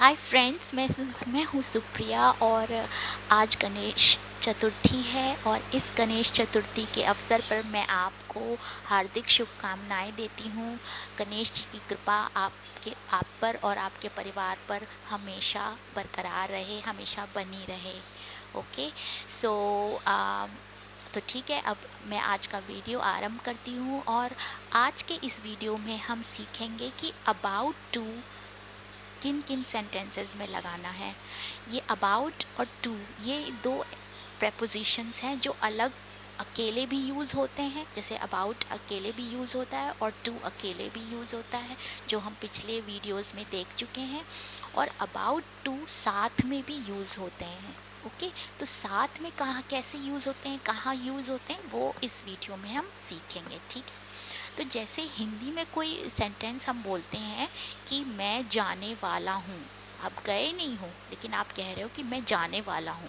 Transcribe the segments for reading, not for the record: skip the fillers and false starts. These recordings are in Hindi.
हाय फ्रेंड्स, मैं हूँ सुप्रिया और आज गणेश चतुर्थी है और इस गणेश चतुर्थी के अवसर पर मैं आपको हार्दिक शुभकामनाएं देती हूँ। गणेश जी की कृपा आप पर और आपके परिवार पर हमेशा बरकरार रहे, हमेशा बनी रहे। ओके। सो तो ठीक है, अब मैं आज का वीडियो आरंभ करती हूँ और आज के इस वीडियो में हम सीखेंगे कि अबाउट टू किन किन सेंटेंसेस में लगाना है। ये अबाउट और टू, ये दो प्रेपोजिशंस हैं जो अलग अकेले भी यूज़ होते हैं। जैसे अबाउट अकेले भी यूज़ होता है और टू अकेले भी यूज़ होता है, जो हम पिछले वीडियोस में देख चुके हैं। और अबाउट टू साथ में भी यूज़ होते हैं। ओके, तो साथ में कहाँ कैसे यूज़ होते हैं, कहाँ यूज़ होते हैं, वो इस वीडियो में हम सीखेंगे। ठीक है, तो जैसे हिंदी में कोई सेंटेंस हम बोलते हैं कि मैं जाने वाला हूँ। आप गए नहीं हो, लेकिन आप कह रहे हो कि मैं जाने वाला हूँ,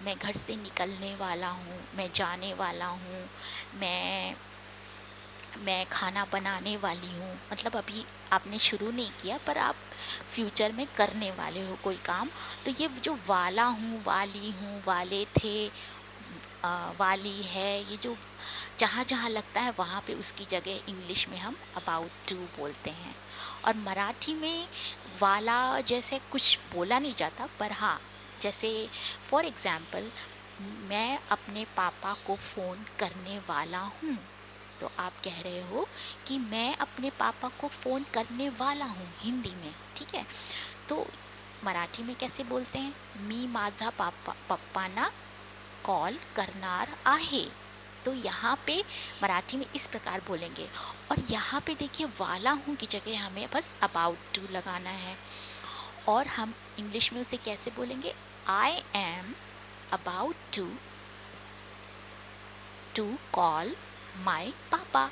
मैं घर से निकलने वाला हूँ, मैं जाने वाला हूँ, मैं मैं खाना बनाने वाली हूँ। मतलब अभी आपने शुरू नहीं किया, पर आप फ्यूचर में करने वाले हो कोई काम। तो ये जो वाला हूँ, वाली हूँ, वाले थे, वाली है, ये जो जहाँ जहाँ लगता है वहाँ पे उसकी जगह इंग्लिश में हम अबाउट टू बोलते हैं। और मराठी में वाला जैसे कुछ बोला नहीं जाता, पर हाँ, जैसे फॉर एग्ज़ाम्पल मैं अपने पापा को फ़ोन करने वाला हूँ, तो आप कह रहे हो कि मैं अपने पापा को फ़ोन करने वाला हूँ हिंदी में। ठीक है, तो मराठी में कैसे बोलते हैं? मी माझा पप्पांना कॉल करणार आहे। तो यहाँ पे मराठी में इस प्रकार बोलेंगे। और यहाँ पे देखिए, वाला हूँ की जगह हमें बस अबाउट टू लगाना है। और हम इंग्लिश में उसे कैसे बोलेंगे? I am about to call my papa.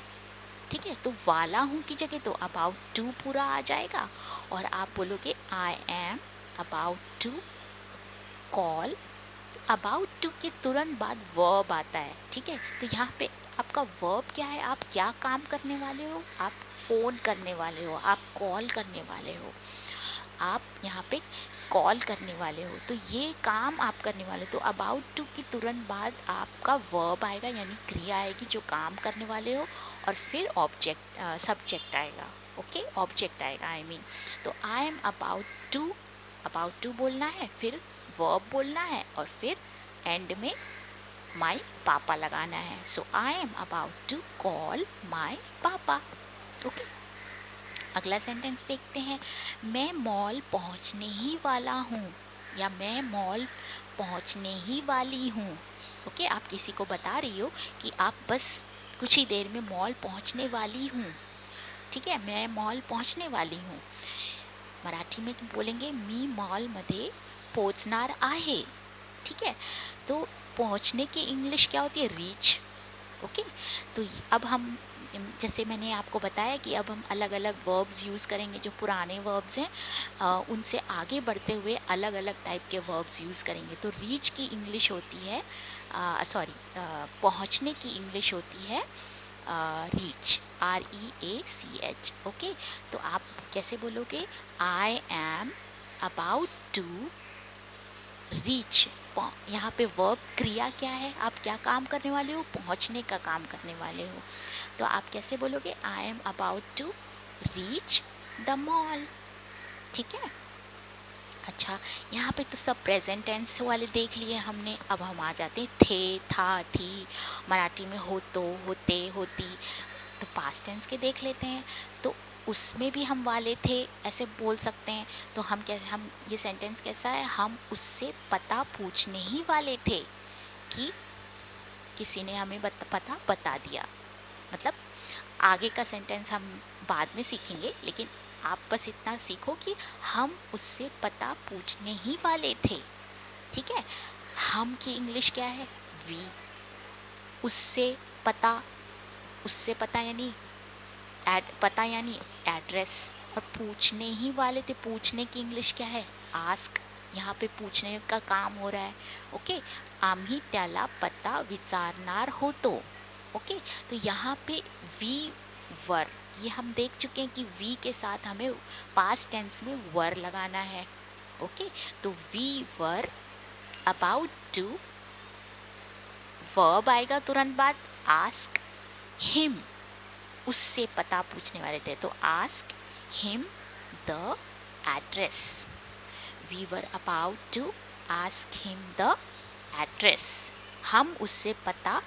ठीक है, तो वाला हूँ की जगह तो अबाउट टू पूरा आ जाएगा और आप बोलोगे I am about to call. About to के तुरंत बाद वर्ब आता है। ठीक है, तो यहाँ पे आपका वर्ब क्या है? आप क्या काम करने वाले हो? आप फ़ोन करने वाले हो, आप कॉल करने वाले हो, आप यहाँ पे कॉल करने वाले हो, तो ये काम आप करने वाले हो। तो अबाउट टू के तुरंत बाद आपका वर्ब आएगा, यानी क्रिया आएगी जो काम करने वाले हो, और फिर ऑब्जेक्ट सब्जेक्ट आएगा। ओके, ऑब्जेक्ट आएगा आई मीन। तो आई एम अबाउट टू बोलना है, फिर वर्ब बोलना है, और फिर एंड में माई पापा लगाना है। So I am about to call my papa. Okay, अगला सेंटेंस देखते हैं। मैं मॉल पहुंचने ही वाला हूँ, या मैं मॉल पहुंचने ही वाली हूँ। ओके, आप किसी को बता रही हो कि आप बस कुछ ही देर में मॉल पहुंचने वाली हूँ। ठीक है, मैं मॉल पहुंचने वाली हूँ। मराठी में बोलेंगे मी मॉलमध्ये पोहोचणार आहे। ठीक है, तो पहुंचने की इंग्लिश क्या होती है? रीच। ओके, तो अब हम, जैसे मैंने आपको बताया कि अब हम अलग अलग वर्ब्स यूज़ करेंगे। जो पुराने वर्ब्स हैं उनसे आगे बढ़ते हुए अलग अलग टाइप के वर्ब्स यूज़ करेंगे। तो रीच की इंग्लिश होती है, सॉरी, पहुंचने की इंग्लिश होती है रीच, REACH। ओके, तो आप कैसे बोलोगे? I am about to reach. यहाँ पे वर्ब क्रिया क्या है? आप क्या काम करने वाले हो? पहुँचने का काम करने वाले हो। तो आप कैसे बोलोगे? I am about to reach the mall. ठीक है, अच्छा, यहाँ पे तो सब प्रेजेंट टेंस वाले देख लिए हमने। अब हम आ जाते हैं थे, था, थी। मराठी में हो, तो, होते, होती। तो पास्ट टेंस के देख लेते हैं। तो उसमें भी हम वाले थे ऐसे बोल सकते हैं। तो हम ये सेंटेंस कैसा है? हम उससे पता पूछने ही वाले थे कि किसी ने हमें पता बता दिया। मतलब आगे का सेंटेंस हम बाद में सीखेंगे, लेकिन आप बस इतना सीखो कि हम उससे पता पूछने ही वाले थे। ठीक है, हम की इंग्लिश क्या है? वी। उससे पता, उससे पता यानी पता यानी एड्रेस। और पूछने ही वाले थे, पूछने की इंग्लिश क्या है? आस्क। यहाँ पे पूछने का काम हो रहा है। ओके, आम्ही त्याला पता विचारणार होतो। ओके, तो यहाँ पे वी वर, ये हम देख चुके हैं कि वी के साथ हमें पास्ट टेंस में वर लगाना है। ओके, तो we were about to, verb आएगा तुरंत बाद, आस्क हिम, उससे पता पूछने वाले थे, तो ask him the address. We were about to ask him the address, हम उससे पता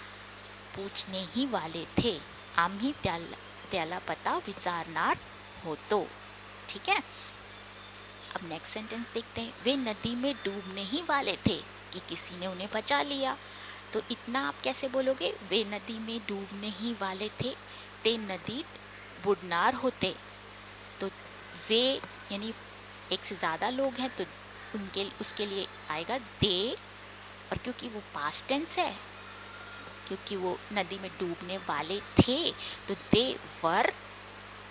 पूछने ही वाले थे, आम्ही त्याला पता विचारणार होतो। ठीक है, अब नेक्स्ट सेंटेंस देखते हैं। वे नदी में डूबने ही वाले थे कि किसी ने उन्हें बचा लिया। तो इतना आप कैसे बोलोगे, वे नदी में डूबने ही वाले थे, ते नदीत बुडनार होते। तो वे यानी एक से ज़्यादा लोग हैं तो उनके उसके लिए आएगा दे, और क्योंकि वो पास्ट टेंस है, क्योंकि वो नदी में डूबने वाले थे, तो दे वर,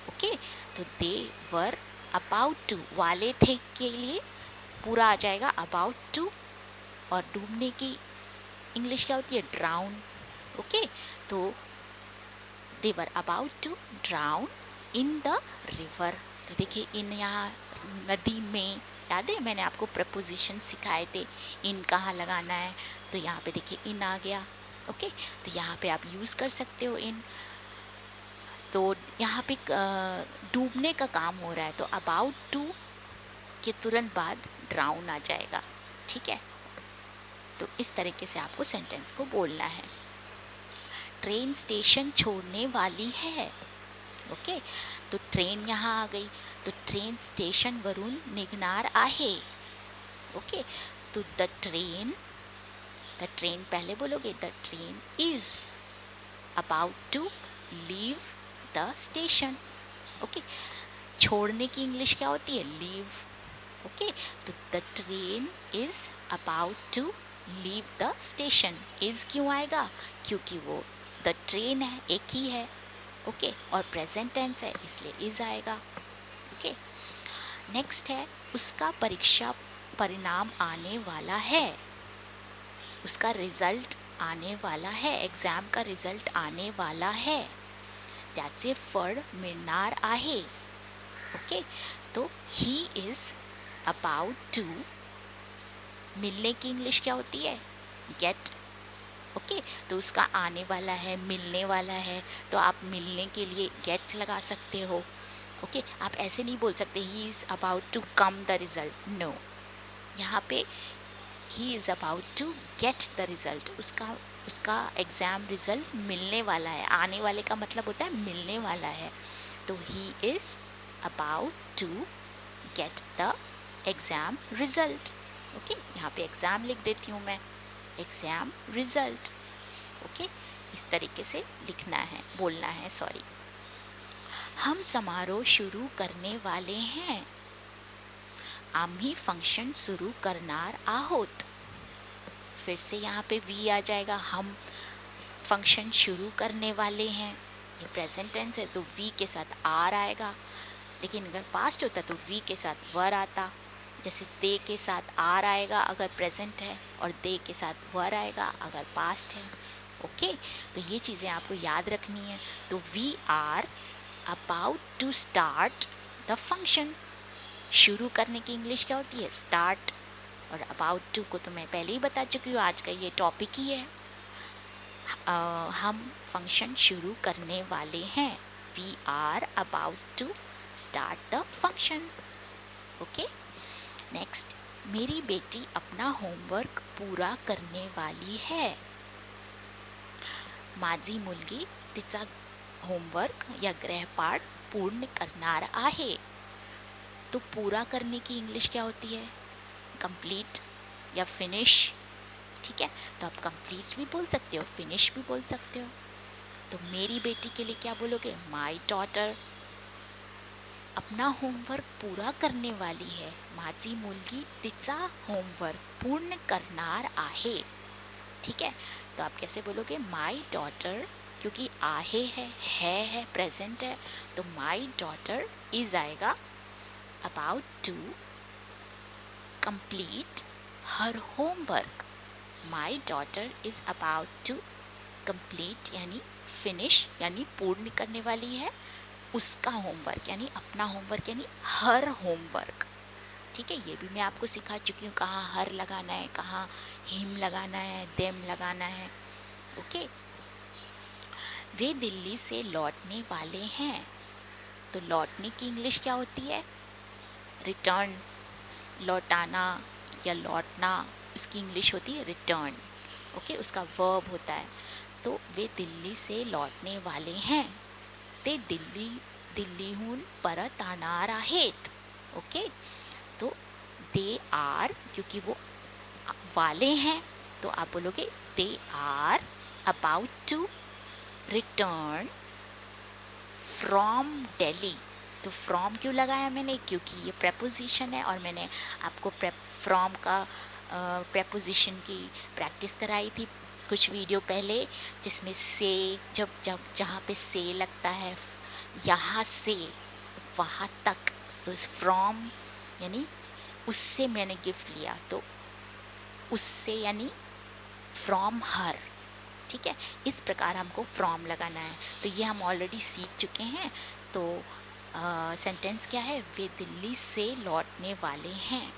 ओके, तो दे वर अबाउट टू, वाले थे के लिए पूरा आ जाएगा अबाउट टू, और डूबने की इंग्लिश क्या होती है, ड्राउन। ओके, तो they were about to drown in the river. तो देखिए इन यहाँ नदी में, याद है मैंने आपको प्रपोजिशन सिखाए थे, इन कहाँ लगाना है, तो यहाँ पे देखिए इन आ गया। ओके, तो यहाँ पे आप यूज़ कर सकते हो इन। तो यहाँ पे डूबने का काम हो रहा है, तो अबाउट टू के तुरंत बाद ड्राउन आ जाएगा। ठीक है, तो इस तरीके से आपको सेंटेंस को बोलना है। ट्रेन स्टेशन छोड़ने वाली है। ओके, तो ट्रेन यहाँ आ गई, तो ट्रेन स्टेशन वरून निघणार आहे। ओके, तो द ट्रेन पहले बोलोगे, the train is about to leave the station. Okay, छोड़ने की इंग्लिश क्या होती है, लीव। ओके, तो the train is about to leave the station. Is क्यों आएगा, क्योंकि वो द ट्रेन है, एक ही है। ओके, और प्रेजेंट टेंस है इसलिए इज आएगा। ओके, नेक्स्ट है, उसका परीक्षा परिणाम आने वाला है, उसका रिजल्ट आने वाला है, एग्जाम का रिजल्ट आने वाला है, त्याचे फळ मिळणार आहे। ओके, तो ही इज अबाउट टू, मिलने की इंग्लिश क्या होती है, गेट। ओके, तो उसका आने वाला है, मिलने वाला है, तो आप मिलने के लिए गेट लगा सकते हो। ओके, आप ऐसे नहीं बोल सकते he is about to come the result, no, यहाँ पे he is about to get the result, उसका एग्ज़ाम रिजल्ट मिलने वाला है। आने वाले का मतलब होता है मिलने वाला है, तो he is about to get the exam result. Okay, यहाँ पे एग्ज़ाम लिख देती हूँ मैं, एग्ज़ाम रिजल्ट। ओके, इस तरीके से लिखना है, बोलना है, सॉरी। हम समारोह शुरू करने वाले हैं, आम्ही फंक्शन सुरू करणार आहोत। फिर से यहाँ पे वी आ जाएगा, हम फंक्शन शुरू करने वाले हैं, ये प्रेजेंट टेंस है तो वी के साथ आर आएगा, लेकिन अगर पास्ट होता तो वी के साथ वर आता। जैसे दे के साथ आर आएगा अगर प्रेजेंट है, और दे के साथ वर आएगा अगर पास्ट है। ओके, तो ये चीज़ें आपको याद रखनी है। तो we are about to start the function, शुरू करने की इंग्लिश क्या होती है, स्टार्ट। और अबाउट टू को तो मैं पहले ही बता चुकी हूँ, आज का ये टॉपिक ही है। हम फंक्शन शुरू करने वाले हैं, we are about to start the function. Okay, next, मेरी बेटी अपना होमवर्क पूरा करने वाली है, माझी मुलगी तिचा होमवर्क या गृहपाठ पूर्ण करणार आहे। तो पूरा करने की इंग्लिश क्या होती है, कंप्लीट या फिनिश। ठीक है, तो आप कंप्लीट भी बोल सकते हो, फिनिश भी बोल सकते हो। तो मेरी बेटी के लिए क्या बोलोगे, माई डॉटर अपना होमवर्क पूरा करने वाली है, माझी मुलगी तिचा होमवर्क पूर्ण करणार आहे। ठीक है, तो आप कैसे बोलोगे, माई डॉटर, क्योंकि आहे है प्रेजेंट है, तो माई डॉटर इज आएगा about to complete her homework. My daughter is about to complete यानी फिनिश, यानी पूर्ण करने वाली है उसका होमवर्क, यानी अपना होमवर्क, यानी हर होमवर्क। ठीक है, ये भी मैं आपको सिखा चुकी हूँ, कहाँ हर लगाना है, कहाँ हिम लगाना है, देम लगाना है। ओके, वे दिल्ली से लौटने वाले हैं, तो लौटने की इंग्लिश क्या होती है? रिटर्न, लौटाना या लौटना, उसकी इंग्लिश होती है रिटर्न। ओके, उसका वर्ब होता है। तो वे दिल्ली से लौटने वाले हैं, ते दिल्लीहून परत आणणार आहेत। ओके, तो दे आर, क्योंकि वो वाले हैं, तो आप बोलोगे they are about to return from Delhi. तो फ्रॉम क्यों लगाया मैंने? क्योंकि ये प्रेपोजिशन है, और मैंने आपको फ्रॉम का प्रेपोजिशन की प्रैक्टिस कराई थी कुछ वीडियो पहले, जिसमें से जब जब जहाँ पे से लगता है, यहाँ से वहाँ तक, तो इस फ्रॉम यानी उससे मैंने गिफ्ट लिया, तो उससे यानी फ्रॉम हर। ठीक है, इस प्रकार हमको फ्रॉम लगाना है। तो ये हम ऑलरेडी सीख चुके हैं। तो सेंटेंस क्या है? वे दिल्ली से लौटने वाले हैं,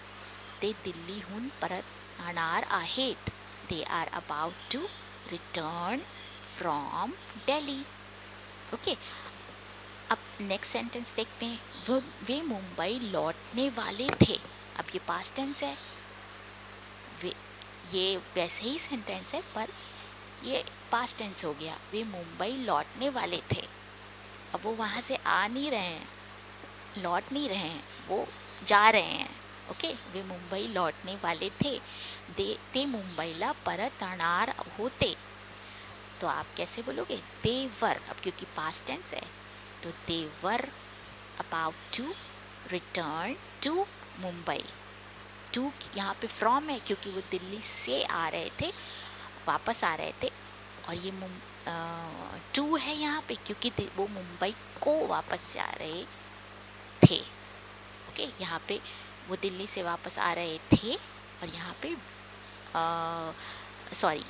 ते दिल्लीहून परत आणणार आहेत। They are about to return from Delhi. Okay, अब नेक्स्ट सेंटेंस देखते हैं। वे मुंबई लौटने वाले थे। अब ये पास्ट टेंस है, वे, ये वैसे ही सेंटेंस है पर ये पास्ट टेंस हो गया। वे मुंबई लौटने वाले थे, अब वो वहाँ से आ नहीं रहे हैं, लौट नहीं रहे हैं, वो जा रहे हैं। ओके, वे मुंबई लौटने वाले थे, ते मुंबईला परत आणणार होते। तो आप कैसे बोलोगे? दे वर, अब क्योंकि पास्ट टेंस है, तो they were about to return to Mumbai. To यहाँ पे फ्रॉम है, क्योंकि वो दिल्ली से आ रहे थे, वापस आ रहे थे, और ये टू है यहाँ पे क्योंकि वो मुंबई को वापस जा रहे थे। ओके, यहाँ पे वो दिल्ली से वापस आ रहे थे, और यहाँ पे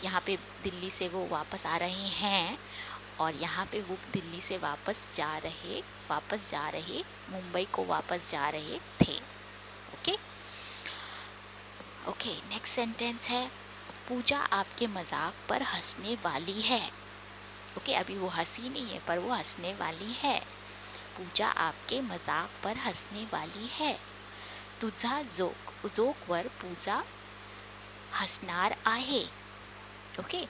यहाँ पे दिल्ली से वो वापस आ रहे हैं, और यहाँ पे वो दिल्ली से वापस जा रहे मुंबई को वापस जा रहे थे। ओके ओके, नेक्स्ट सेंटेंस है, पूजा आपके मजाक पर हंसने वाली है। ओके, अभी वो हंसी नहीं है पर वो हंसने वाली है। पूजा आपके मजाक पर हंसने वाली है। तुझा जोकवर पूजा हसणार आहे। Okay,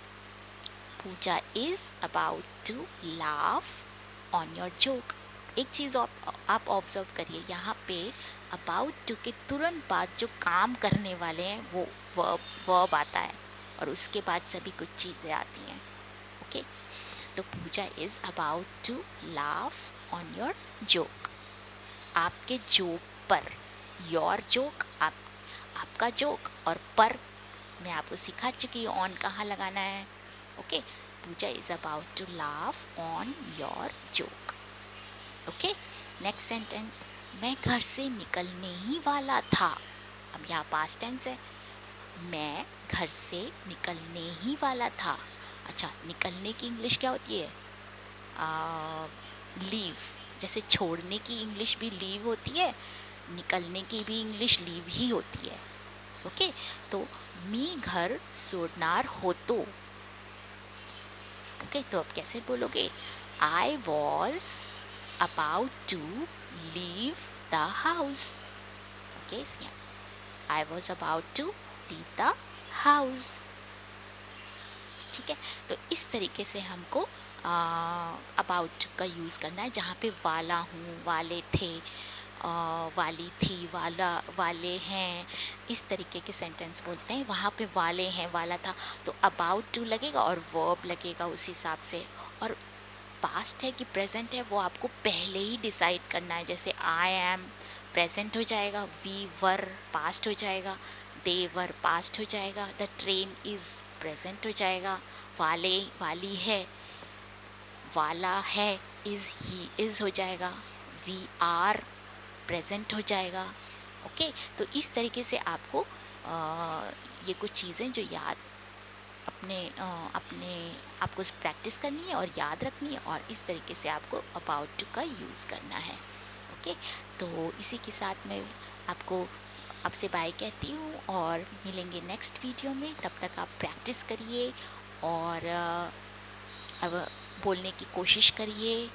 Pooja is about to laugh on your joke. एक चीज़ आप ऑब्जर्व करिए, यहाँ पे अबाउट टू के तुरंत बाद जो काम करने वाले हैं वो वर्ब आता है, और उसके बाद सभी कुछ चीज़ें आती हैं। ओके, तो Pooja is about to laugh on your joke, आपके जोक पर। योर जोक, आपका जोक, और पर मैं आपको सिखा चुकी हूँ ऑन कहाँ लगाना है। Okay, Pooja is about to laugh on your joke. Okay, next sentence, मैं घर से निकलने ही वाला था। अब यहाँ पास्ट टेंस है, मैं घर से निकलने ही वाला था। अच्छा, निकलने की इंग्लिश क्या होती है? लीव। जैसे छोड़ने की इंग्लिश भी लीव होती है, निकलने की भी इंग्लिश लीव ही होती है। ओके, तो मी घर सोडणार होतो। ओके, तो अब कैसे बोलोगे? I was about to leave the house. Okay, so yeah, I was about to leave the house. ठीक है, तो इस तरीके से हमको about का यूज़ करना है। जहाँ पे वाला हूँ, वाले थे, वाली थी, वाले हैं, इस तरीके के सेंटेंस बोलते हैं। वहाँ पे वाले हैं, वाला था, तो about to लगेगा और verb लगेगा उस हिसाब से। और पास्ट है कि प्रेजेंट है वो आपको पहले ही डिसाइड करना है। जैसे आई एम प्रेजेंट हो जाएगा, वी वर पास्ट हो जाएगा, दे वर पास्ट हो जाएगा, द ट्रेन इज़ प्रेजेंट हो जाएगा, वाले वाली है, वाला है इज़ ही इज़ हो जाएगा, वी आर प्रेजेंट हो जाएगा। ओके, तो इस तरीके से आपको ये कुछ चीज़ें जो याद अपने आपको प्रैक्टिस करनी है और याद रखनी है, और इस तरीके से आपको अबाउट टू का यूज़ करना है। ओके, तो इसी के साथ मैं आपको आपसे बाय कहती हूँ और मिलेंगे नेक्स्ट वीडियो में। तब तक आप प्रैक्टिस करिए और अब बोलने की कोशिश करिए,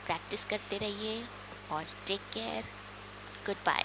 प्रैक्टिस करते रहिए और टेक केयर। Good bye.